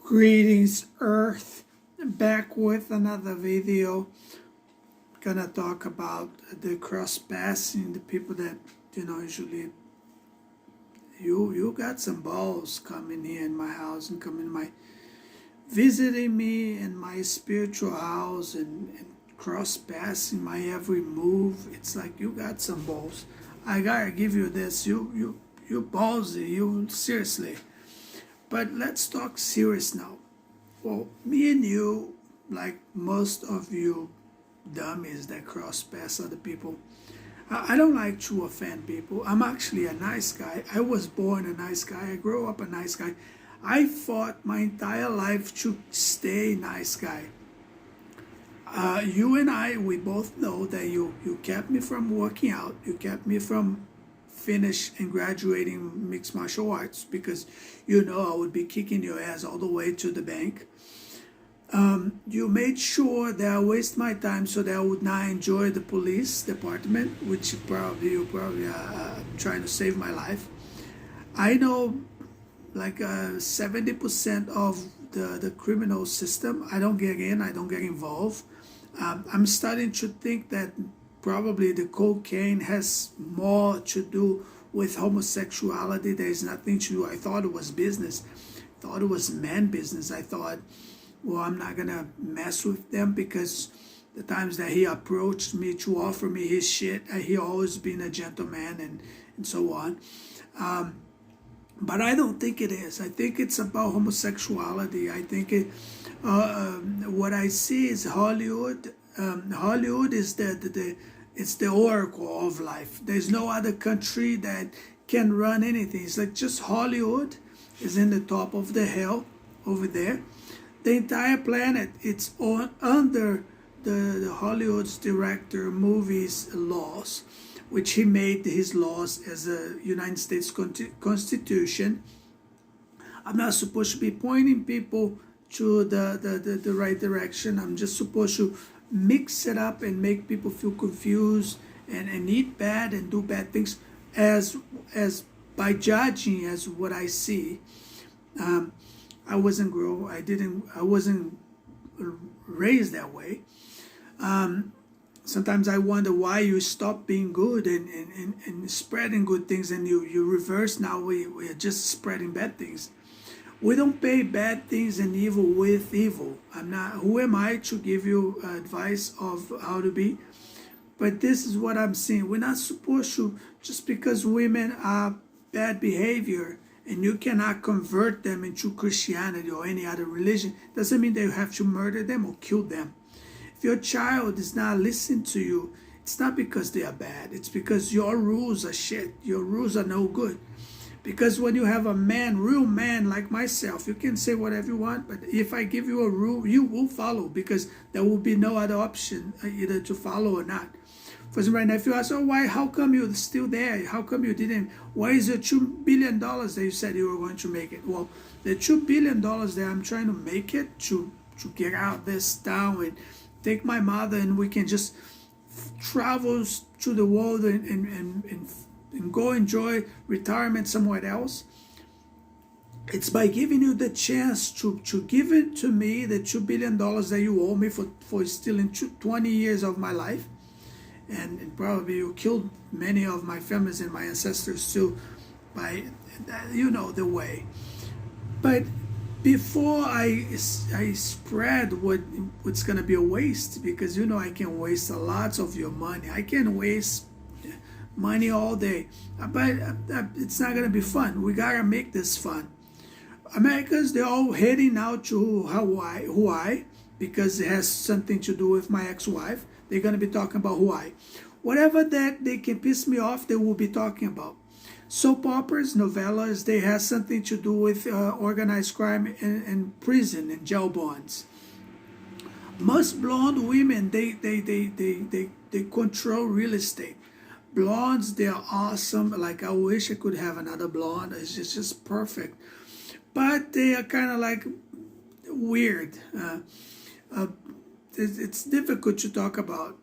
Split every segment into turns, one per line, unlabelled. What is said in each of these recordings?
Greetings, Earth. Back with another video. Gonna talk about the cross passing, the people that usually you got some balls coming here in my house and coming my visiting me in my spiritual house and cross passing my every move. It's like you got some balls. I gotta give you this. You ballsy. You seriously. But let's talk serious now. Well, me and you, like most of you dummies that cross pass other people, I don't like to offend people. I'm actually a nice guy. I was born a nice guy. I grew up a nice guy. I fought my entire life to stay a nice guy. You and I, we both know that you kept me from working out. You kept me from finish and graduating mixed martial arts because I would be kicking your ass all the way to the bank. You made sure that I waste my time so that I would not enjoy the police department, which you probably trying to save my life. I know like 70% of the criminal system. I don't get in, I don't get involved. I'm starting to think that probably the cocaine has more to do with homosexuality. There's nothing to do. I thought it was business. I thought it was man business. I thought, well, I'm not going to mess with them because the times that he approached me to offer me his shit, he always been a gentleman and so on. But I don't think it is. I think it's about homosexuality. I think what I see is Hollywood. Hollywood is it's the oracle of life. There's no other country that can run anything. It's like just Hollywood is in the top of the hill over there. The entire planet, it's under the Hollywood's director movies laws, which he made his laws as a United States Constitution. I'm not supposed to be pointing people to the right direction. I'm just supposed to mix it up and make people feel confused and eat bad and do bad things as by judging as what I see. I wasn't raised that way. Sometimes I wonder why you stop being good and spreading good things and you reverse now. We're just spreading bad things. We don't pay bad things and evil with evil. Who am I to give you advice of how to be? But this is what I'm saying. We're not supposed to, just because women are bad behavior and you cannot convert them into Christianity or any other religion, doesn't mean that you have to murder them or kill them. If your child is not listening to you, it's not because they are bad. It's because your rules are shit. Your rules are no good. Because when you have a man, real man like myself, you can say whatever you want, but if I give you a rule, you will follow because there will be no other option either to follow or not. For example, right now, if you ask, how come you're still there? How come you didn't? Why is the $2 billion that you said you were going to make it? Well, the $2 billion that I'm trying to make it to get out this town and take my mother and we can just travel to the world and go enjoy retirement somewhere else. It's by giving you the chance to give it to me, the $2 billion that you owe me for stealing 20 years of my life. And probably you killed many of my families and my ancestors too by, the way. But before I spread what's going to be a waste, because I can waste a lot of your money. I can waste money all day, but it's not gonna be fun. We gotta make this fun. Americans, they're all heading out to Hawaii because it has something to do with my ex-wife. They're gonna be talking about Hawaii. Whatever that they can piss me off, they will be talking about. Soap operas, novellas, they have something to do with organized crime and prison and jail bonds. Most blonde women, they control real estate. Blondes, they are awesome. Like, I wish I could have another blonde. It's just perfect. But they are kind of like weird. It's difficult to talk about.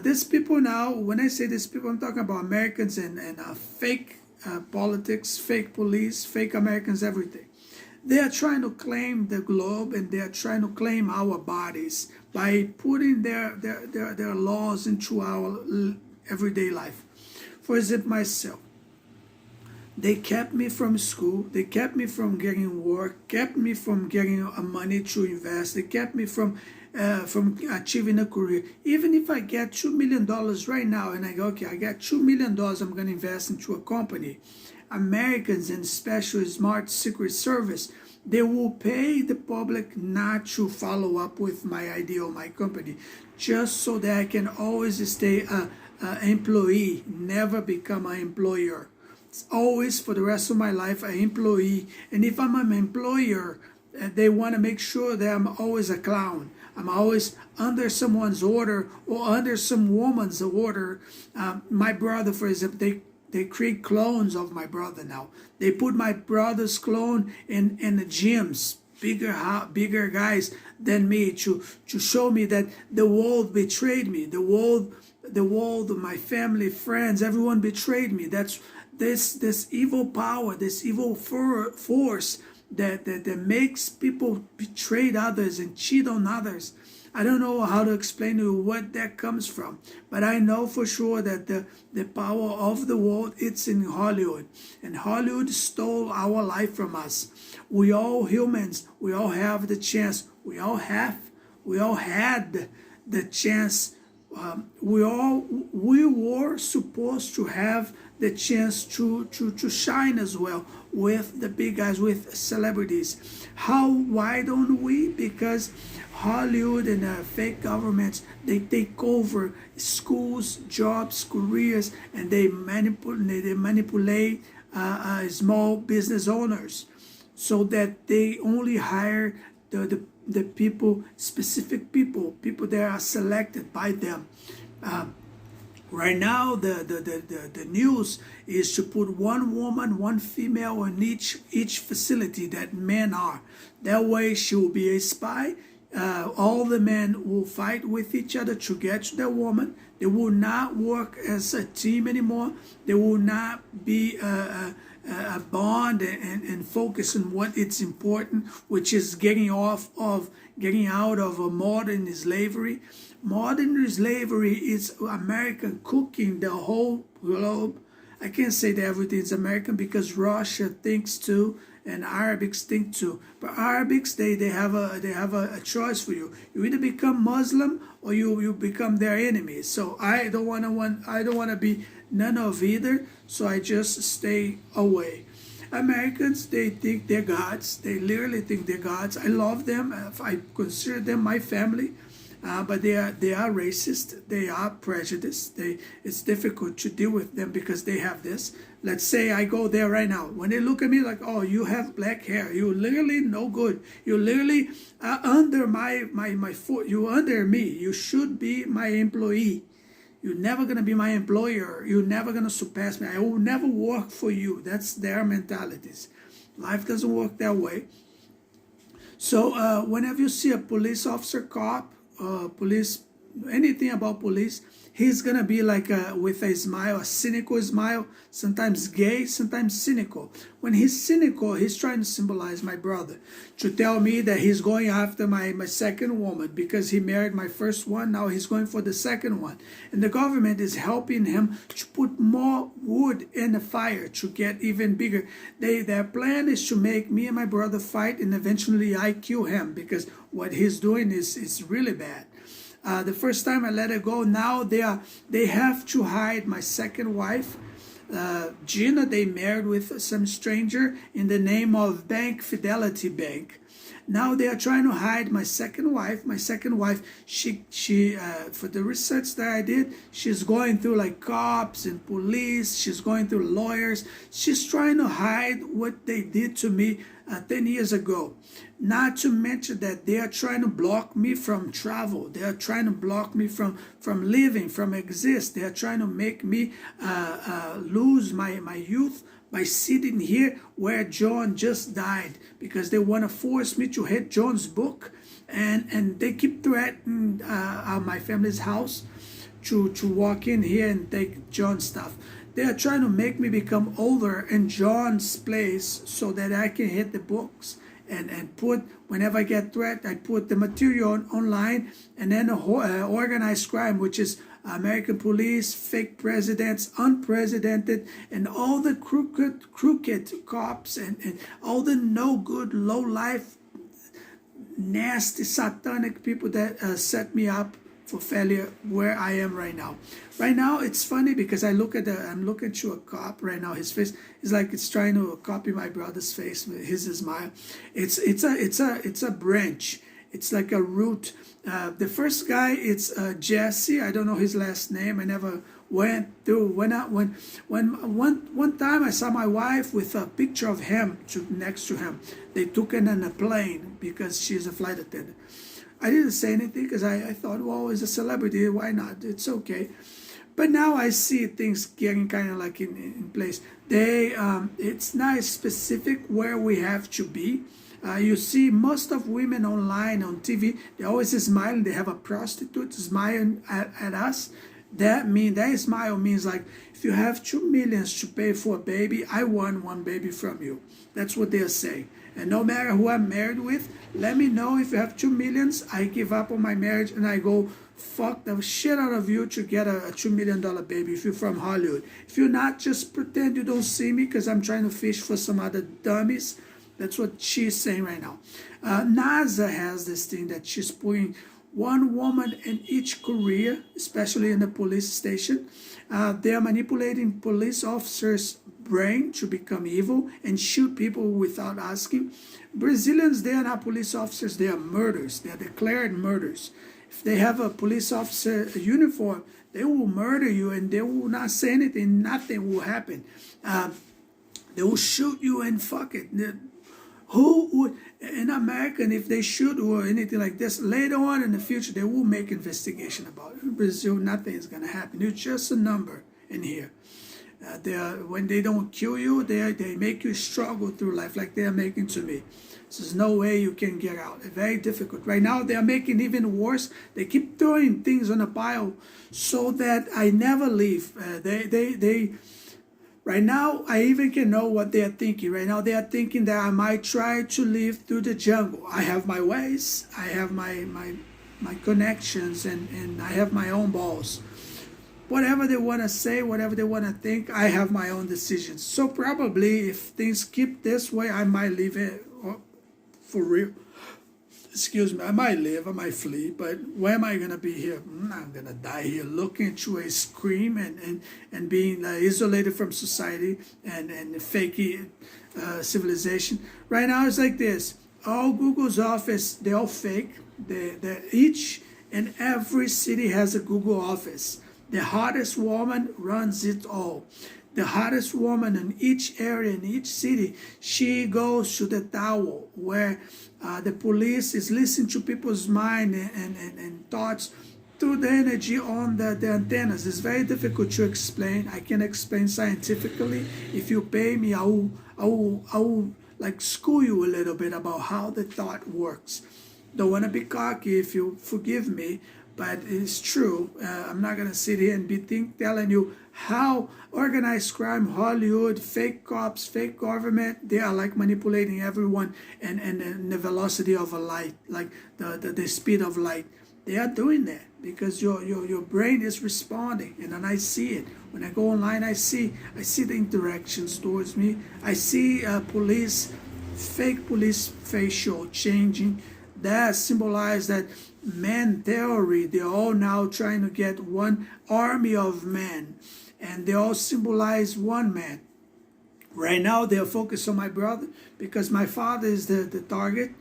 These people now, when I say these people, I'm talking about Americans and fake politics, fake police, fake Americans, everything. They are trying to claim the globe, and they are trying to claim our bodies by putting their laws into our everyday life. For example, myself, they kept me from school, they kept me from getting work, kept me from getting money to invest, they kept me from achieving a career. Even if I get $2 million right now and I go, okay, I got $2 million, I'm going to invest into a company. Americans, and especially Smart Secret Service, they will pay the public not to follow up with my idea or my company, just so that I can always stay an employee, never become an employer. It's always for the rest of my life an employee. And if I'm an employer, they want to make sure that I'm always a clown. I'm always under someone's order or under some woman's order. My brother, for example, they create clones of my brother now. They put my brother's clone in the gyms, bigger guys than me, to show me that the world betrayed me. The world, my family, friends, everyone betrayed me. That's this evil power, this evil force that makes people betray others and cheat on others. I don't know how to explain to you what that comes from, but I know for sure that the power of the world, it's in Hollywood. And Hollywood stole our life from us. We all humans, we all have the chance. We all had the chance. We were supposed to have the chance to shine as well with the big guys, with celebrities. Why don't we? Because Hollywood and fake governments, they take over schools, jobs, careers, and they manipulate small business owners, so that they only hire the people, specific people that are selected by them. Right now, the news is to put one woman, one female in each facility that men are. That way, she will be a spy. All the men will fight with each other to get to the woman. They will not work as a team anymore. They will not be a bond and focus on what it's important, which is getting out of a modern slavery. Modern slavery is American cooking the whole globe. I can't say that everything is American, because Russia thinks too, and Arabics think too. But Arabics, they have a choice for you. You either become Muslim or you become their enemy. So I don't want to be none of either. So I just stay away. Americans, they think they're gods. They literally think they're gods. I love them. I consider them my family. But they are racist. They are prejudiced. It's difficult to deal with them because they have this. Let's say I go there right now. When they look at me like, oh, you have black hair. You're literally no good. You're literally under my foot. You're under me. You should be my employee. You're never going to be my employer. You're never going to surpass me. I will never work for you. That's their mentalities. Life doesn't work that way. So whenever you see a police officer, cop, police, anything about police, he's gonna be like with a smile, a cynical smile, sometimes gay, sometimes cynical. When he's cynical, he's trying to symbolize my brother, to tell me that he's going after my second woman, because he married my first one. Now he's going for the second one, and the government is helping him to put more wood in the fire to get even bigger. Their plan is to make me and my brother fight, and eventually I kill him, because what he's doing is really bad. The first time I let it go, now they have to hide my second wife, Gina. They married with some stranger in the name of Bank Fidelity Bank. Now they are trying to hide my second wife. My second wife, she for the research that I did, she's going through like cops and police. She's going through lawyers. She's trying to hide what they did to me 10 years ago. Not to mention that they are trying to block me from travel. They are trying to block me from living, from exist. They are trying to make me lose my youth by sitting here where John just died, because they want to force me to hit John's book, and they keep threatening my family's house to walk in here and take John's stuff. They are trying to make me become older in John's place so that I can hit the books and put, whenever I get threat, I put the material online, and then organized crime, which is American police, fake presidents, unprecedented, and all the crooked cops, and all the no good, low life, nasty, satanic people that set me up for failure where I am right now. Right now, it's funny because I'm looking to a cop right now. His face is like it's trying to copy my brother's face. His smile. It's a branch. It's like a root. The first guy, it's Jesse. I don't know his last name. I never went through. One time I saw my wife with a picture of him next to him. They took it on a plane because she's a flight attendant. I didn't say anything because I thought, well, he's a celebrity. Why not? It's okay. But now I see things getting kind of like in place. It's not specific where we have to be. You see most of women online on TV, they always smiling. They have a prostitute smiling at us. That smile means like, if you have 2 million to pay for a baby, I want one baby from you. That's what they're saying. And no matter who I'm married with, let me know if you have 2 millions. I give up on my marriage and I go fuck the shit out of you to get a $2 million baby if you're from Hollywood. If you're not, just pretend you don't see me because I'm trying to fish for some other dummies. That's what she's saying right now. NASA has this thing that she's putting one woman in each career, especially in the police station. They are manipulating police officers' brain to become evil and shoot people without asking. Brazilians, they are not police officers, they are murderers. They are declared murderers. If they have a police officer uniform, they will murder you and they will not say anything. Nothing will happen. They will shoot you and fuck it. Who would, in America, if they shoot or anything like this, later on in the future, they will make investigation about it. In Brazil, nothing is going to happen. It's just a number in here. When they don't kill you, they make you struggle through life like they are making to me. So there's no way you can get out. It's very difficult. Right now, they are making even worse. They keep throwing things on a pile so that I never leave. Right now, I even can know what they are thinking. Right now, they are thinking that I might try to live through the jungle. I have my ways. I have my connections, and I have my own balls. Whatever they want to say, whatever they want to think, I have my own decisions. So probably if things keep this way, I might leave it for real. Excuse me, I might live, I might flee, but where am I going to be here? I'm going to die here looking into a screen and being isolated from society and fake civilization. Right now it's like this. All Google's office, they're all fake. Each and every city has a Google office. The hottest woman runs it all. The hottest woman in each area, in each city, she goes to the tower where the police is listening to people's mind and thoughts through the energy on the antennas. It's very difficult to explain. I can explain scientifically. If you pay me, I will like school you a little bit about how the thought works. Don't want to be cocky, if you forgive me, but it's true. I'm not going to sit here and telling you how organized crime, Hollywood, fake cops, fake government, they are like manipulating everyone and the velocity of a light, like the speed of light. They are doing that because your brain is responding, and then I see it. When I go online, I see the interactions towards me. I see fake police facial changing. That symbolize that man theory. They're all now trying to get one army of men, and they all symbolize one man. Right now, they're focused on my brother because my father is the target.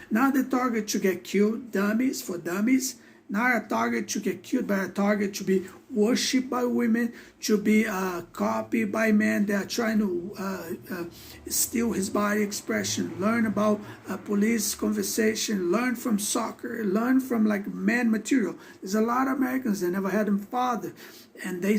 Not the target to get killed, dummies for dummies. Not a target to get killed, but a target to be worshipped by women, to be copied by men that are trying to steal his body expression, learn about police conversation, learn from soccer, learn from like man material. There's a lot of Americans that never had a father, and they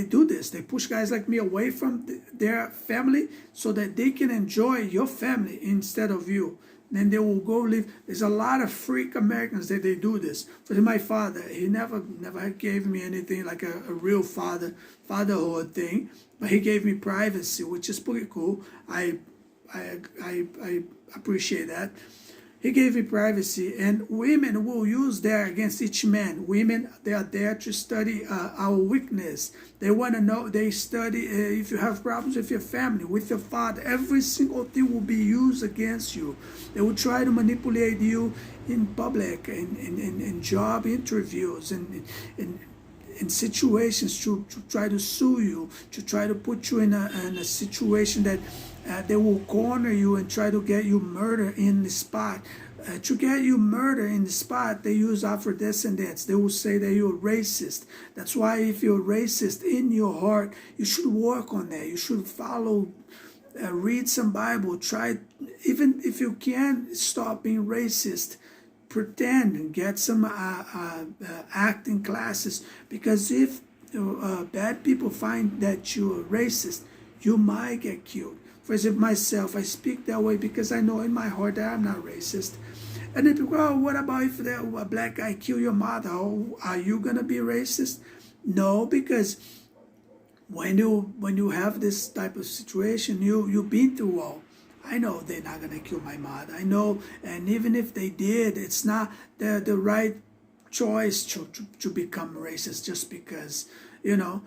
do this. They push guys like me away from their family so that they can enjoy your family instead of you. Then they will go live. There's a lot of freak Americans that they do this. For my father, he never gave me anything like a real fatherhood thing, but he gave me privacy, which is pretty cool. I I appreciate that. He gave me privacy, and women will use that against each man. Women, they are there to study our weakness. They want to know, they study if you have problems with your family, with your father. Every single thing will be used against you. They will try to manipulate you in public, in job interviews, and in situations to try to sue you, to try to put you in a situation that they will corner you and try to get you murdered in the spot. To get you murdered in the spot, they use Afro-descendants. They will say that you're racist. That's why if you're racist in your heart, you should work on that. You should follow, read some Bible. Try, even if you can, stop being racist. Pretend and get some acting classes, because if bad people find that you're racist, you might get killed. For example, myself, I speak that way because I know in my heart that I'm not racist. And then people, oh, what about if a black guy kill your mother? Oh, are you gonna be racist? No, because when you have this type of situation, you've been through all. I know they're not gonna kill my mother. I know, and even if they did, it's not the right choice to become racist just because. You know,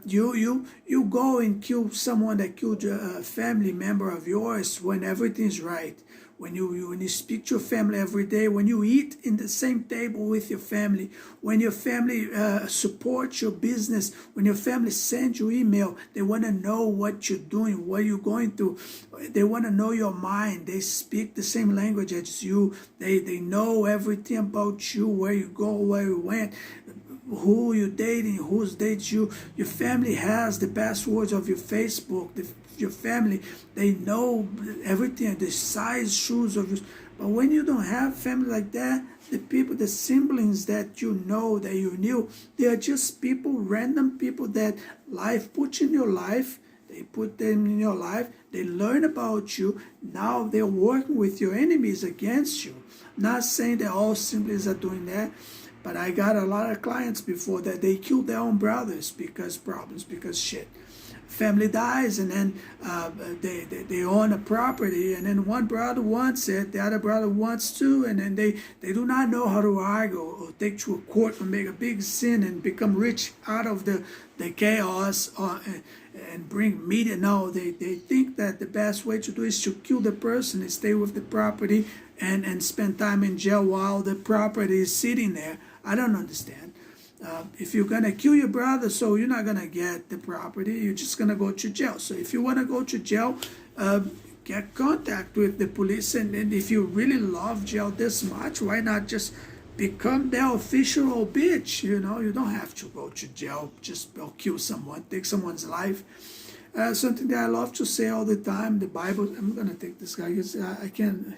you go and kill someone that killed a family member of yours when everything's right. When you speak to your family every day, when you eat in the same table with your family, when your family supports your business, when your family sends you email, they want to know what you're doing, what you're going through. They want to know your mind. They speak the same language as you. They know everything about you, where you go, where you went, who you're dating, who's dates you. Your family has the passwords of your Facebook. Your family, they know everything, the size, shoes of you. But when you don't have family like that, the people, the siblings that you know, that you knew, they are just people, random people that life puts in your life. They put them in your life. They learn about you. Now they're working with your enemies against you. Not saying that all siblings are doing that. But I got a lot of clients before that they killed their own brothers because problems, because shit. Family dies, and then they own a property, and then one brother wants it, the other brother wants to, and then they do not know how to argue or take to a court and make a big sin and become rich out of the chaos and bring media. No, they think that the best way to do is to kill the person and stay with the property and spend time in jail while the property is sitting there. I don't understand. If you're going to kill your brother, so you're not going to get the property, you're just going to go to jail. So if you want to go to jail, get contact with the police. And if you really love jail this much, why not just become their official bitch? You know, you don't have to go to jail, just kill someone, take someone's life. Something that I love to say all the time, the Bible, I'm going to take this guy because I can't.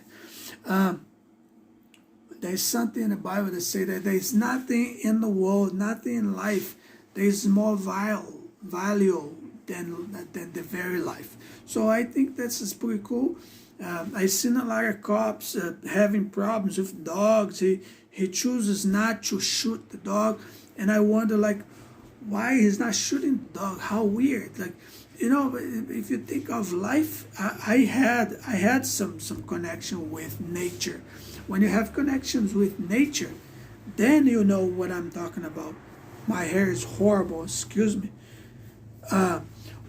There's something in the Bible that says that there's nothing in the world, nothing in life that is more valuable than the very life. So I think that's pretty cool. I've seen a lot of cops having problems with dogs. He chooses not to shoot the dog, and I wonder, like, why he's not shooting the dog? How weird! Like, you know, if you think of life, I had some connection with nature. When you have connections with nature, then you know what I'm talking about. My hair is horrible, excuse me.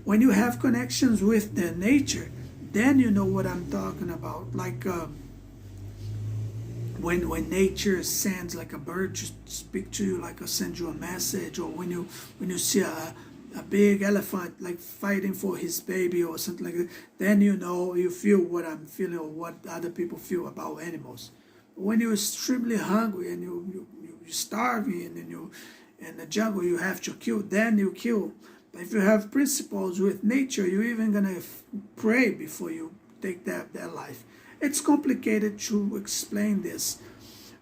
When you have connections with the nature, then you know what I'm talking about. Like when nature sends like a bird to speak to you, like send you a message, or when you see a big elephant like fighting for his baby or something like that, then you feel what I'm feeling or what other people feel about animals. When you're extremely hungry and you're starving and you in the jungle, you have to kill, then you kill. But if you have principles with nature, you're even gonna pray before you take that life. It's complicated to explain this,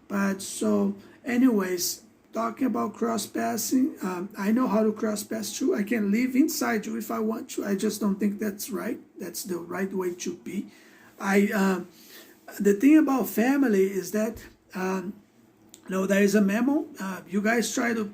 but so anyways, talking about cross passing, I know how to cross pass too. I can live inside you if I want to. I just don't think that's right. That's the right way to be. The thing about family is that there is a memo. You guys try to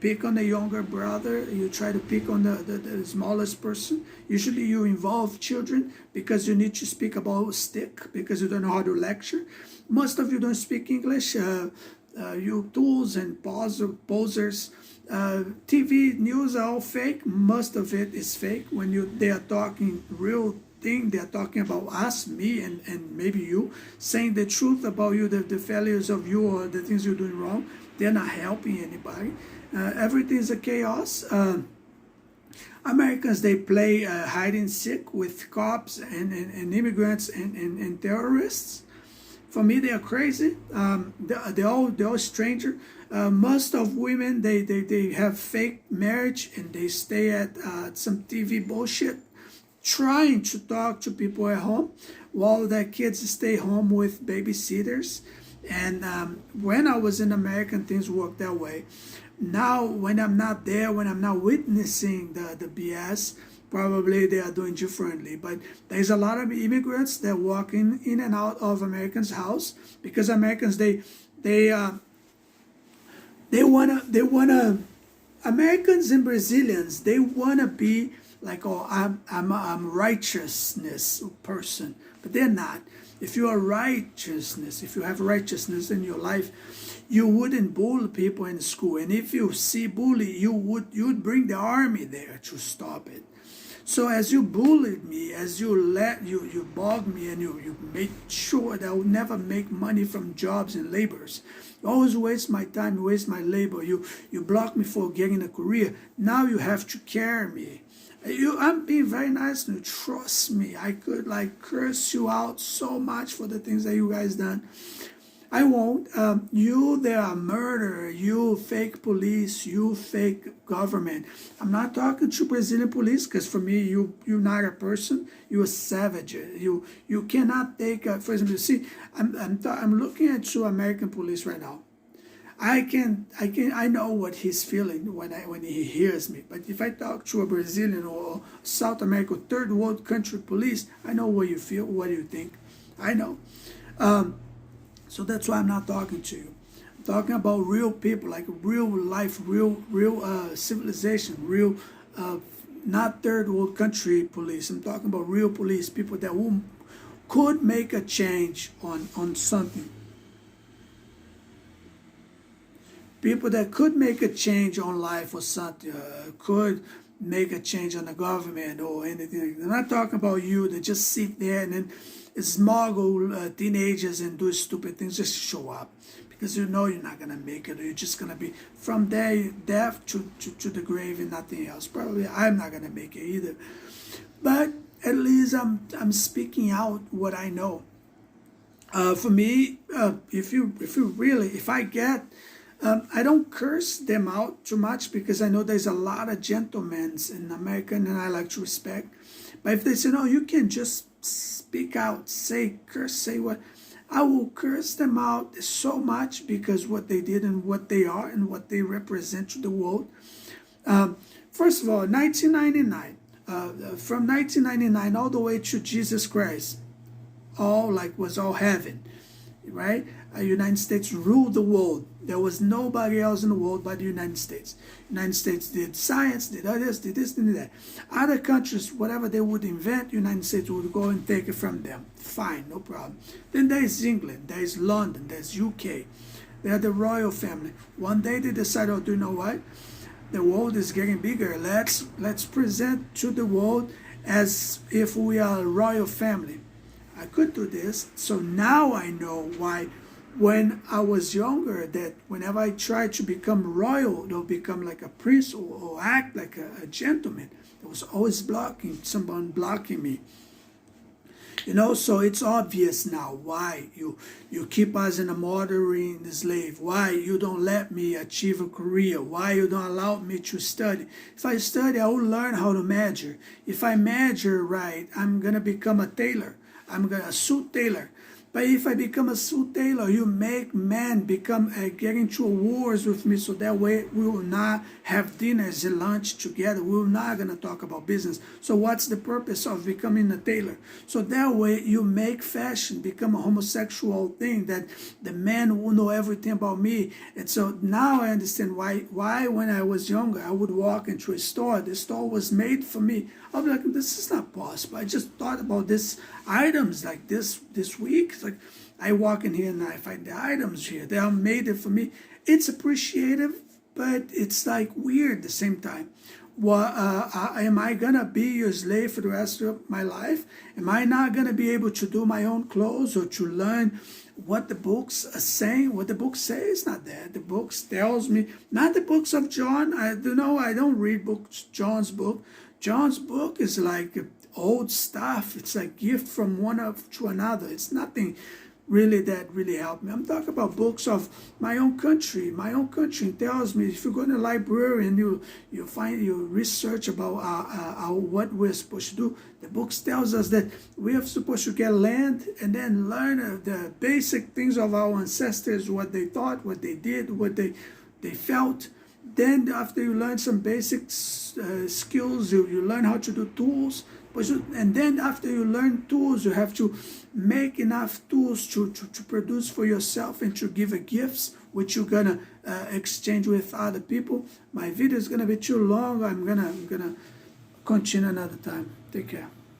pick on the younger brother, you try to pick on the smallest person. Usually you involve children because you need to speak about stick, because you don't know how to lecture. Most of you don't speak English. You tools and posers. TV news are all fake. Most of it is fake. When they are talking real thing, they are talking about us, me, and maybe you, saying the truth about you, the failures of you or the things you're doing wrong. They're not helping anybody. Everything is a chaos. Americans, they play hide and seek with cops and immigrants and terrorists. For me, they are crazy. They're all stranger. Most of women, they have fake marriage and they stay at some TV bullshit, trying to talk to people at home while their kids stay home with babysitters. And when I was in America, things worked that way. Now, when I'm not there, when I'm not witnessing the BS, probably they are doing differently. But there's a lot of immigrants that walk in and out of Americans' house because Americans they wanna Americans and Brazilians, they wanna be like, oh, I'm a righteousness person, but they're not. If you are righteousness, if you have righteousness in your life, you wouldn't bully people in school. And if you see bully, you'd bring the army there to stop it. So as you bullied me, as you bugged me, and you made sure that I would never make money from jobs and labors. You always waste my time, waste my labor. You block me for getting a career. Now you have to carry me. I'm being very nice to you. Trust me. I could curse you out so much for the things that you guys done. I won't. They are murderer. You fake police. You fake government. I'm not talking to Brazilian police because for me, you're not a person. You're a savage. You cannot take. For example, see, I'm looking at you American police right now. I know what he's feeling when he hears me. But if I talk to a Brazilian or South America, third world country police, I know what you feel, what you think. I know. So that's why I'm not talking to you. I'm talking about real people, like real life, real civilization, real, not third world country police. I'm talking about real police, people that could make a change on something. People that could make a change on life or something, could make a change on the government or anything. I'm not talking about you that just sit there and then smuggle teenagers and do stupid things just to show up. Because you know you're not going to make it. Or you're just going to be from there, death to the grave and nothing else. Probably I'm not going to make it either. But at least I'm speaking out what I know. For me, if I get... I don't curse them out too much because I know there's a lot of gentlemen in America and I like to respect. But if they say, no, you can just speak out, curse, say what, I will curse them out so much because what they did and what they are and what they represent to the world. First of all, 1999, from 1999 all the way to Jesus Christ, was all heaven, right? United States ruled the world. There was nobody else in the world but the United States. United States did science, did this, did that. Other countries, whatever they would invent, United States would go and take it from them. Fine, no problem. Then there is England, there is London, there's UK. They are the royal family. One day they decided, oh, do you know what? The world is getting bigger. Let's present to the world as if we are a royal family. I could do this. So now I know why when I was younger, that whenever I tried to become royal, to become like a prince or act like a gentleman, there was always someone blocking me. So it's obvious now why you keep us in a murdering slave, why you don't let me achieve a career, why you don't allow me to study. If I study, I will learn how to measure. If I measure right, I'm going to become a tailor. I'm going to suit tailor. But if I become a soothsayer, you make men become get into wars with me, so that way we will not have dinners and lunch together. We're not gonna talk about business. So what's the purpose of becoming a tailor? So that way you make fashion become a homosexual thing, that the man will know everything about me. And so now I understand why when I was younger I would walk into a store. The store was made for me. I'll be like, this is not possible. I just thought about this items like this week. It's like I walk in here and I find the items here. They are made it for me. It's appreciative, but it's like weird at the same time. Well, am I gonna be your slave for the rest of my life? Am I not gonna be able to do my own clothes or to learn what the books are saying? What the books say is not that. The books tells me, not the books of John. I don't read books. John's book. John's book is like old stuff. It's like gift from one to another. It's nothing really that really helped me. I'm talking about books of my own country. My own country tells me, if you go to the library and you research about what we're supposed to do, the books tells us that we are supposed to get land and then learn the basic things of our ancestors, what they thought, what they did, what they felt. Then after you learn some basic skills, you learn how to do tools. And then after you learn tools, you have to make enough tools to produce for yourself and to give gifts, which you're gonna exchange with other people. My video is gonna be too long. I'm gonna continue another time. Take care.